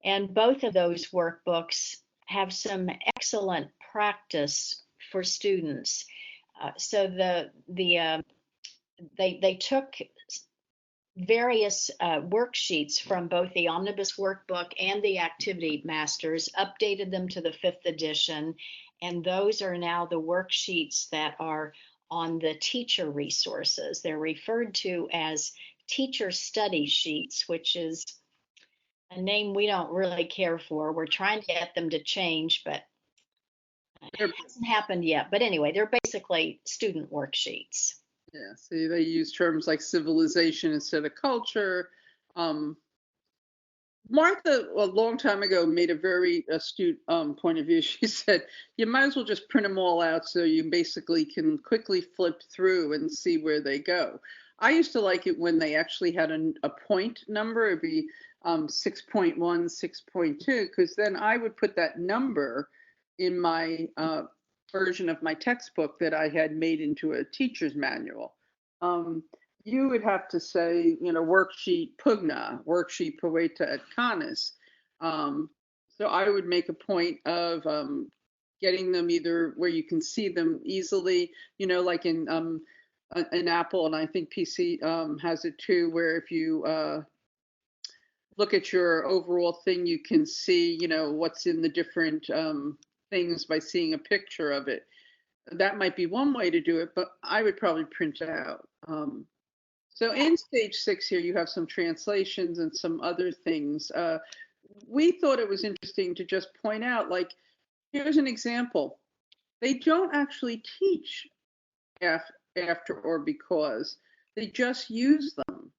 And both of those workbooks have some excellent practice for students. So they took various worksheets from both the Omnibus Workbook and the Activity Masters, updated them to the 5th edition, and those are now the worksheets that are on the teacher resources. They're referred to as teacher study sheets, which is a name we don't really care for. We're trying to get them to change, but it hasn't happened yet. But anyway, they're basically student worksheets. Yeah, see, they use terms like civilization instead of culture. Martha, a long time ago, made a very astute point of view. She said, you might as well just print them all out so you basically can quickly flip through and see where they go. I used to like it when they actually had a point number. It'd be 6.1, 6.2, because then I would put that number in my version of my textbook that I had made into a teacher's manual. You would have to say, worksheet pugna, worksheet poeta et canis. So I would make a point of getting them either where you can see them easily, like in Apple, and I think PC has it too, where if you look at your overall thing, you can see, what's in the different things by seeing a picture of it. that might be one way to do it, but I would probably print it out. So in stage 6 here, you have some translations and some other things. We thought it was interesting to just point out, like, here's an example. They don't actually teach after or because. They just use them.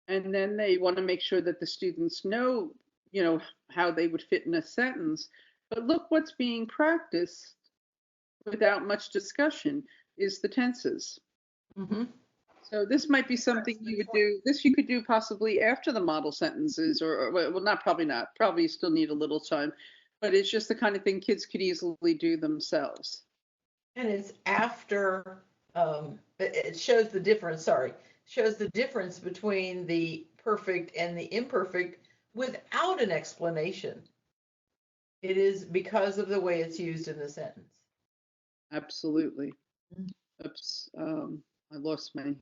And then they want to make sure that the students know, how they would fit in a sentence. But look what's being practiced without much discussion is the tenses. Mm-hmm. So this might be something you would do. This you could do possibly after the model sentences, or well, probably not. Probably still need a little time, but it's just the kind of thing kids could easily do themselves. And it's after. It shows the difference. Sorry, shows the difference between the perfect and the imperfect without an explanation. It is because of the way it's used in the sentence. Absolutely. Oops, I lost my.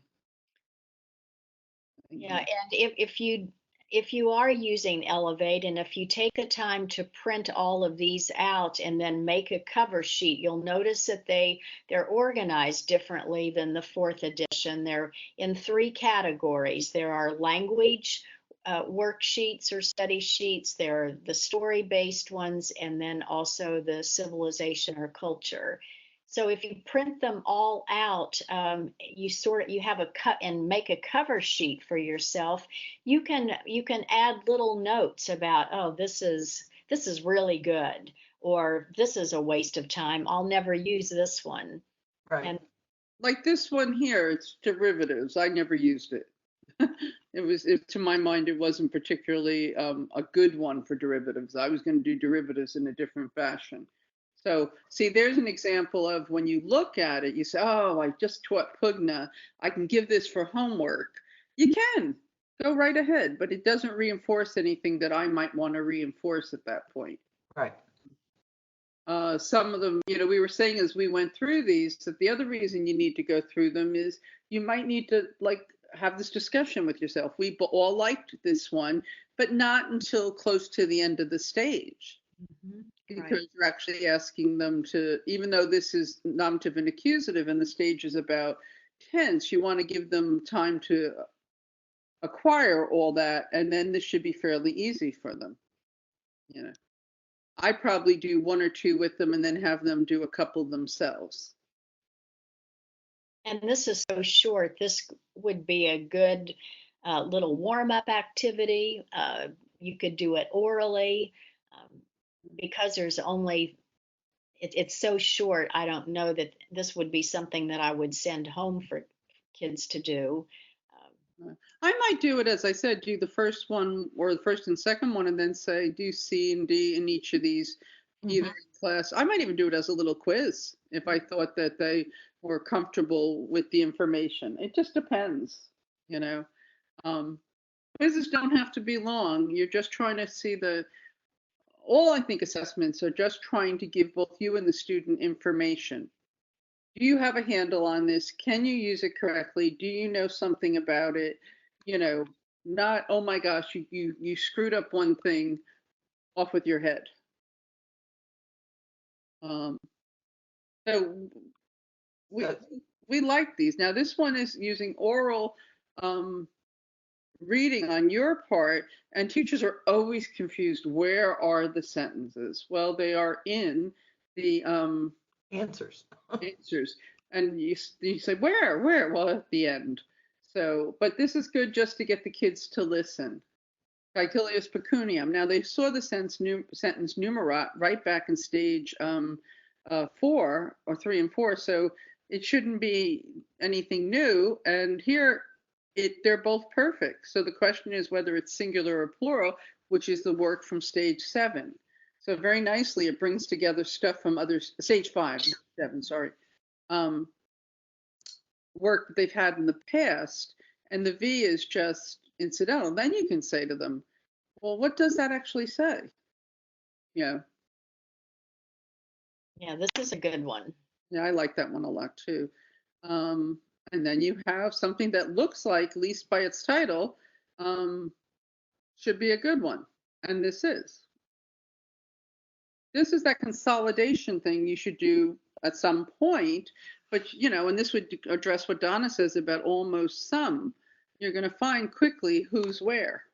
Yeah, and if you are using Elevate, and if you take the time to print all of these out and then make a cover sheet, you'll notice that they're organized differently than the 4th edition. They're in 3 categories. There are language worksheets or study sheets. There are the story-based ones, and then also the civilization or culture. So if you print them all out, you have a cut and make a cover sheet for yourself. You can add little notes about, oh, this is really good, or this is a waste of time. I'll never use this one. Right. And like this one here, it's derivatives. I never used it. To my mind, it wasn't particularly a good one for derivatives. I was going to do derivatives in a different fashion. So see, there's an example of when you look at it, you say, oh, I just taught Pugna. I can give this for homework. You can go right ahead, but it doesn't reinforce anything that I might want to reinforce at that point. Right. Some of them, we were saying as we went through these, that the other reason you need to go through them is you might need to have this discussion with yourself. We all liked this one, but not until close to the end of the stage. Mm-hmm. Because right. you're actually asking them to, even though this is nominative and accusative and the stage is about tense, you want to give them time to acquire all that, and then this should be fairly easy for them. I probably do 1 or 2 with them and then have them do a couple themselves. And this is so short. This would be a good little warm-up activity. You could do it orally, because there's only it's so short. I don't know that this would be something that I would send home for kids to do. I might do it, as I said, do the first one or the first and second one, and then say do C and D in each of these, either in class. I might even do it as a little quiz if I thought that they were comfortable with the information. It just depends, Quizzes don't have to be long. You're just trying to see all I think assessments are just trying to give both you and the student information. Do you have a handle on this? Can you use it correctly? Do you know something about it? Not, oh my gosh, you screwed up one thing, off with your head. So we like these. Now this one is using oral reading on your part, and teachers are always confused. Where are the sentences? Well, they are in the Answers. answers. And you say, where? Well, at the end. So, but this is good just to get the kids to listen. Caecilius pecuniam. Now, they saw the sentence numerat right back in stage 4 or 3 and 4, so it shouldn't be anything new. And here, they're both perfect. So the question is whether it's singular or plural, which is the work from stage 7. So very nicely, it brings together stuff from stage 5, 7, sorry, work that they've had in the past, and the V is just incidental. Then you can say to them, well, what does that actually say? Yeah, this is a good one. Yeah, I like that one a lot too. And then you have something that looks like, at least by its title, should be a good one. And this is. This is that consolidation thing you should do at some point. But, and this would address what Donna says about almost some. You're going to find quickly who's where.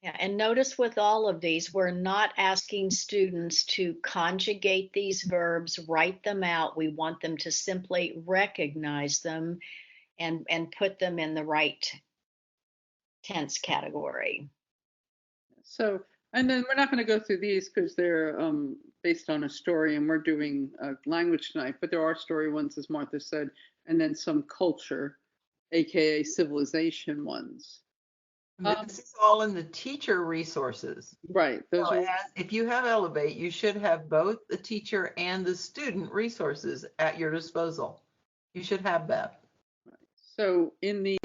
Yeah, and notice with all of these, we're not asking students to conjugate these verbs, write them out. We want them to simply recognize them and put them in the right tense category. So, and then we're not going to go through these because they're based on a story, and we're doing language tonight, but there are story ones, as Martha said, and then some culture, aka civilization ones. This is all in the teacher resources. Right. Those are. If you have Elevate, you should have both the teacher and the student resources at your disposal. You should have that. So in the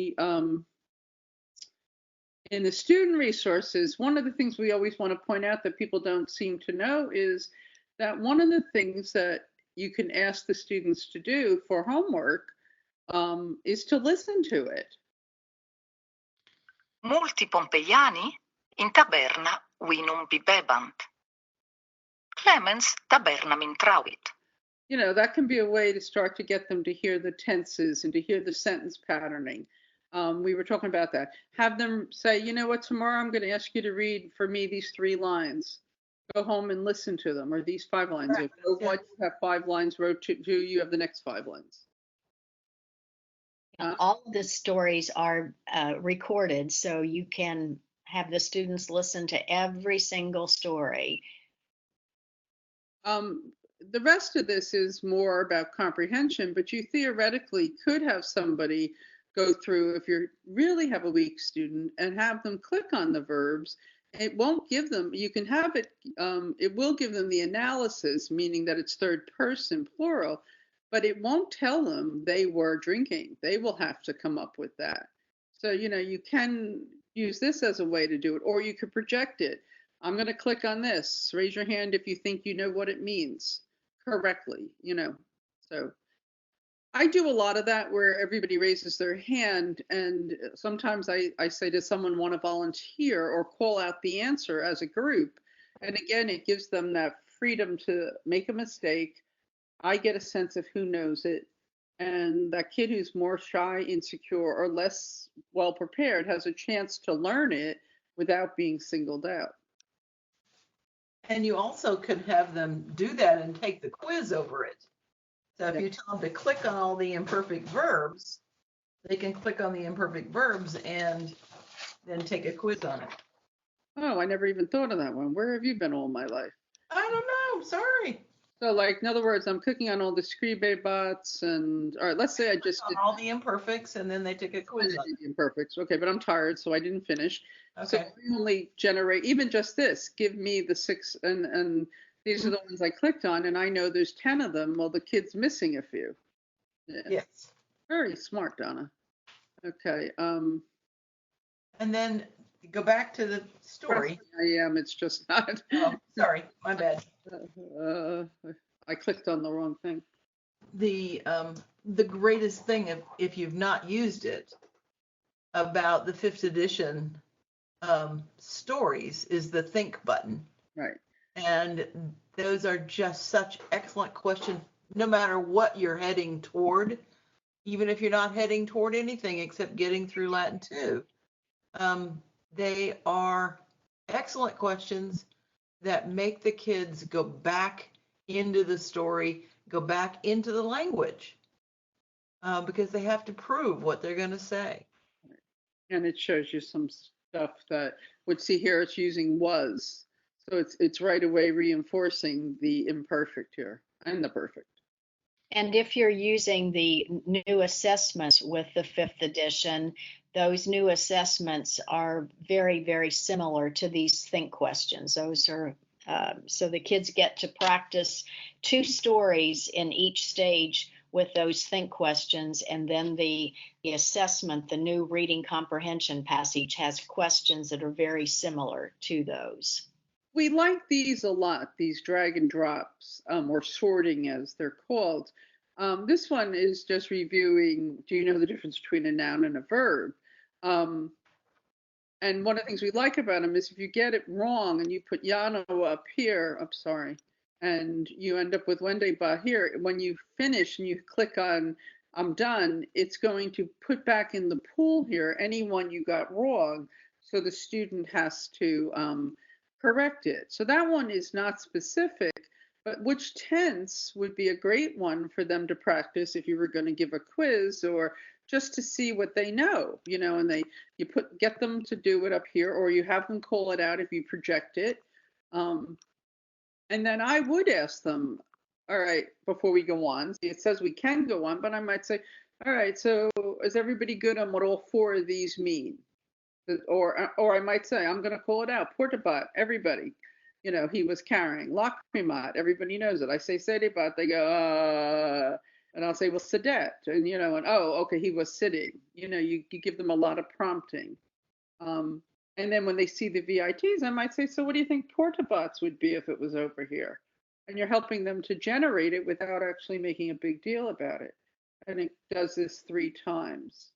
student resources, one of the things we always want to point out that people don't seem to know is that one of the things that you can ask the students to do for homework is to listen to it. Multi pompeiani in taberna vinum bibebant. Clemens tabernam intravit. That can be a way to start to get them to hear the tenses and to hear the sentence patterning. We were talking about that. Have them say, you know what, tomorrow I'm going to ask you to read for me these 3 lines. Go home and listen to them, or these 5 lines. Right. If you have 5 lines, wrote to you have the next 5 lines. All of the stories are recorded, so you can have the students listen to every single story. The rest of this is more about comprehension, but you theoretically could have somebody go through, if you really have a weak student, and have them click on the verbs. It won't give them, you can have it, it will give them the analysis, meaning that it's third person plural, but it won't tell them they were drinking. They will have to come up with that. So, you can use this as a way to do it, or you could project it. I'm going to click on this. Raise your hand if you think you know what it means correctly, So I do a lot of that where everybody raises their hand, and sometimes I say, does someone want to volunteer or call out the answer as a group? And again, it gives them that freedom to make a mistake. I get a sense of who knows it. And that kid who's more shy, insecure, or less well prepared has a chance to learn it without being singled out. And you also could have them do that and take the quiz over it. So if you tell them to click on all the imperfect verbs, they can click on the imperfect verbs and then take a quiz on it. Oh, I never even thought of that one. Where have you been all my life? I don't know. Sorry. So, in other words, I'm clicking on all the scribe bots, and all right, let's say I just did all the imperfects, and then they took a quiz on the imperfects. Okay, but I'm tired, so I didn't finish. Okay. So we only generate, even just this, give me the 6, and these are the ones I clicked on, and I know there's 10 of them. Well, the kid's missing a few. Yeah. Yes. Very smart, Donna. Okay. And then go back to the story. I am. It's just not. Oh, sorry, my bad. I clicked on the wrong thing. The greatest thing, if you've not used it, about the 5th edition stories is the think button. Right. And those are just such excellent questions, no matter what you're heading toward, even if you're not heading toward anything except getting through Latin 2. They are excellent questions that make the kids go back into the story, go back into the language, because they have to prove what they're going to say. And it shows you some stuff that would see here it's using was. So it's right away reinforcing the imperfect here and the perfect. And if you're using the new assessments with the 5th edition, those new assessments are very, very similar to these think questions. Those are so the kids get to practice 2 stories in each stage with those think questions, and then the assessment, the new reading comprehension passage, has questions that are very similar to those. We like these a lot, these drag and drops, or sorting as they're called. This one is just reviewing, do you know the difference between a noun and a verb? And one of the things we like about them is if you get it wrong and you put Yano up here, I'm sorry, and you end up with Wendy, but here, when you finish and you click on I'm done, it's going to put back in the pool here anyone you got wrong. So the student has to correct it. So that one is not specific, but which tense would be a great one for them to practice if you were going to give a quiz or just to see what they know, and get them to do it up here, or you have them call it out if you project it. And then I would ask them, all right, before we go on, see, it says we can go on, but I might say, all right, so is everybody good on what all four of these mean? Or I might say, I'm going to call it out, portabot, everybody. He was carrying. Lacrimat, everybody knows it. I say sedebot, they go, and I'll say, well, sedet, and, oh, okay, he was sitting. You give them a lot of prompting. And then when they see the VITs, I might say, so what do you think portabots would be if it was over here? And you're helping them to generate it without actually making a big deal about it. And it does this 3 times.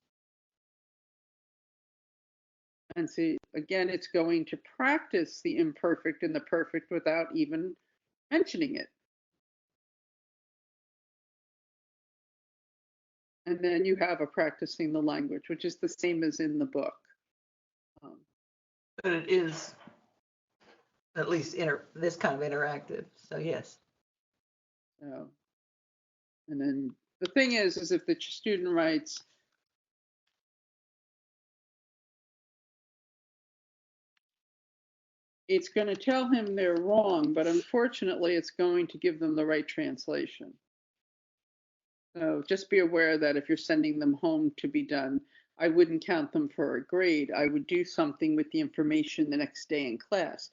And see, again, it's going to practice the imperfect and the perfect without even mentioning it. And then you have a practicing the language, which is the same as in the book. But it is at least this kind of interactive. So yes. So, and then the thing is if the student writes, it's going to tell him they're wrong, but unfortunately, it's going to give them the right translation. So just be aware that if you're sending them home to be done, I wouldn't count them for a grade. I would do something with the information the next day in class.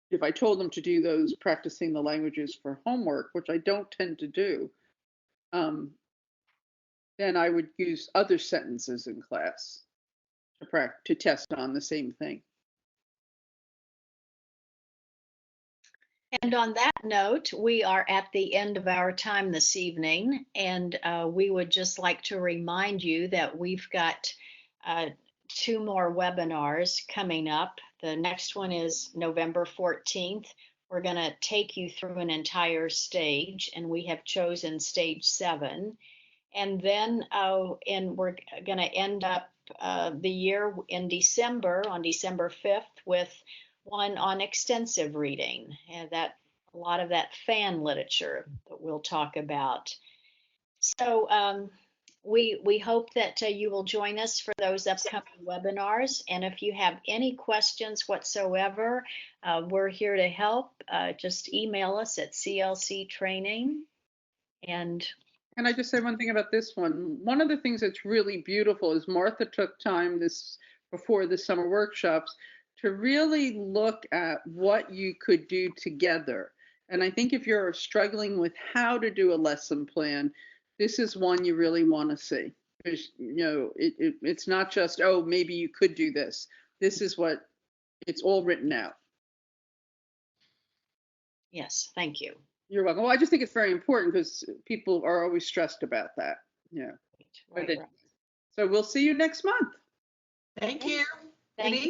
If I told them to do those practicing the languages for homework, which I don't tend to do, then I would use other sentences in class to test on the same thing. And on that note, we are at the end of our time this evening, and we would just like to remind you that we've got 2 more webinars coming up. The next one is November 14th. We're going to take you through an entire stage, and we have chosen stage 7. And then we're going to end up the year in December, on December 5th, with one on extensive reading, and that a lot of that fan literature that we'll talk about. So we hope that you will join us for those upcoming webinars. And if you have any questions whatsoever, we're here to help. Just email us at CLC Training. And can I just say one thing about this one? One of the things that's really beautiful is Martha took time before the summer workshops to really look at what you could do together. And I think if you're struggling with how to do a lesson plan, this is one you really want to see. Because, it's not just, oh, maybe you could do this. This is it's all written out. Yes, thank you. You're welcome. Well, I just think it's very important because people are always stressed about that. Yeah. Right. So we'll see you next month. Thank you. Thank you.